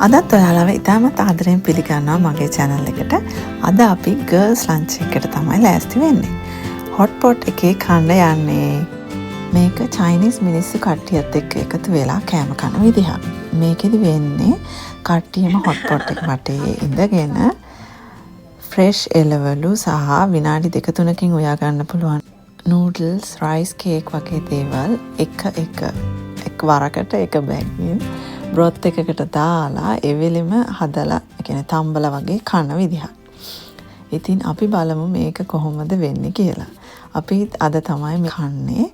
අදත් ඔයාලව ඉතාමත් ආදරයෙන් පිළිගන්නවා මගේ channel එකට. අද අපි girls lunch එකට තමයි ලෑස්ති වෙන්නේ. hot pot එකේ කන්න යන්නේ. මේක Chinese මිනිස්සු කට්ටියත් එක්ක එකතු වෙලා කෑම කන විදිහක්. මේකෙදි වෙන්නේ කට්ටියම hot pot එක වටේ ඉඳගෙන fresh එළවලු සහ විනාඩි 2-3කින් උයා ගන්න පුළුවන් noodles, rice cake වගේ දේවල් එක වරකට එක බැගින් බ්‍රොත් එකකට දාලා එවෙලෙම හදලා කියන්නේ තම්බලා වගේ කන විදිහක්. ඉතින් අපි බලමු මේක කොහොමද වෙන්නේ කියලා. අපි අද තමයි මේ කන්නේ.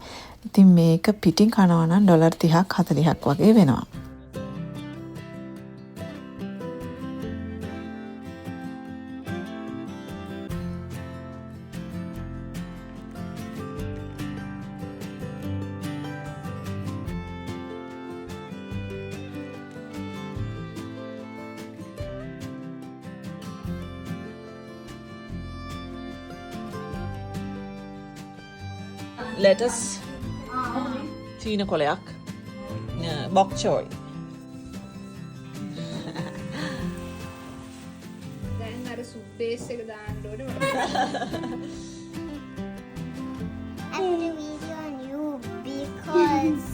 ඉතින් මේක පිටින් කනවා නම් $30ක් 40ක් වගේ වෙනවා. lettuce, චීන කොලයක්, bok choy. දැන් අර සුප් බේස් එක දාන්න ඕනේ. I'm gonna video on you because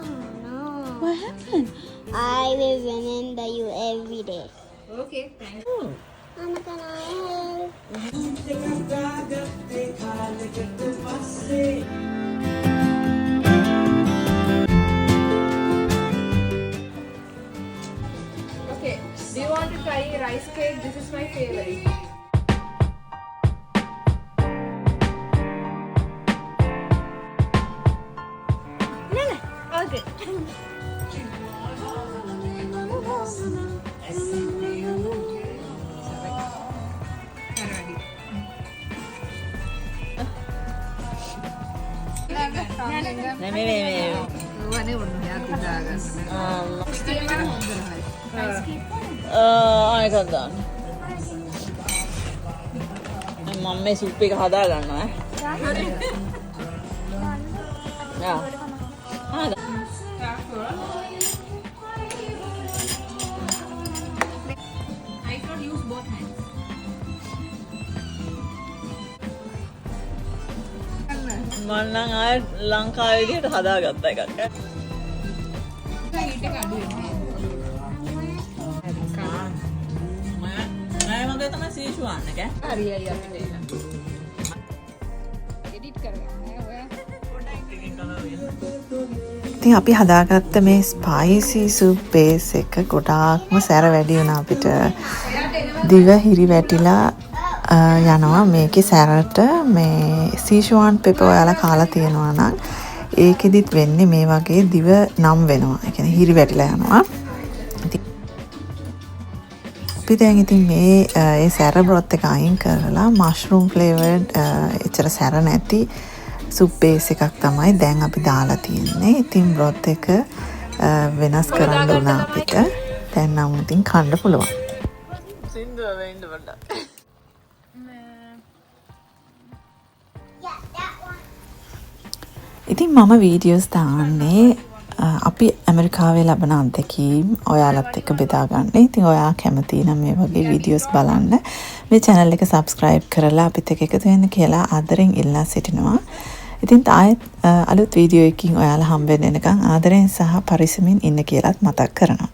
oh no. What happened? I will remember you every day. Okay, thank you. I'm gonna help. Okay, do you want to try rice cake? This is my favorite. Okay. ආයෙත් දාන්න. මම මේ soup එක හදා ගන්නවා ඈ. I cannot use both hands. මම නම් ආයෙ ලංකාවේ විදිහට හදාගත්ත එකක් ඈ. Heat එක අඩු වෙනවා. මම වගේ තමයි සීෂුවාන් එක ඈ. හරියයි අපිට ඒක. edit කරගන්න ඔයා. ඉතින් අපි හදාගත්ත මේ ස්පයිසි සුප් බේස් එක ගොඩාක්ම සැර වැඩි වුණා අපිට. දිව හිරි වැටිලා යනවා මේකේ සැරට. මේ සීෂුවාන් පෙපර් ඔයාලා කාලා තියෙනවා නම් ඒකෙදිත් වෙන්නේ මේ වගේ දිව නම් වෙනවා. ඒ කියන්නේ හිරි වැටිලා යනවා. අපි දැන් ඉතින් මේ ඒ සැර බ්‍රොත් එක අයින් කරලා මෂ්රූම් ෆ්ලේවර්ඩ් එච්චර සැර නැති සුප් බේස් එකක් තමයි දැන් අපි දාලා තියෙන්නේ. ඉතින් බ්‍රොත් එක වෙනස් කරන්න උනා අපිට. දැන් නම් ඉතින් කන්න පුළුවන්. සින්දුව වෙන්න බඩ. Yeah, that one. ඉතින් මම වීඩියෝස් දාන්නේ අපි ඇමරිකාවේ ලබන අත්දැකීම් ඔයාලත් එක්ක බෙදා ගන්න. ඉතින් ඔයා කැමති නම් මේ වගේ වීඩියෝස් බලන්න මේ channel එක subscribe කරලා අපිත් එක්ක එකතු වෙන්න කියලා ආදරෙන් ඉල්ලා සිටිනවා. ඉතින් ආයෙත් අලුත් වීඩියෝ එකකින් ඔයාලා හම්බ වෙන්න එනකන් ආදරෙන් සහ පරිස්සමින් ඉන්න කියලාත් මතක් කරනවා.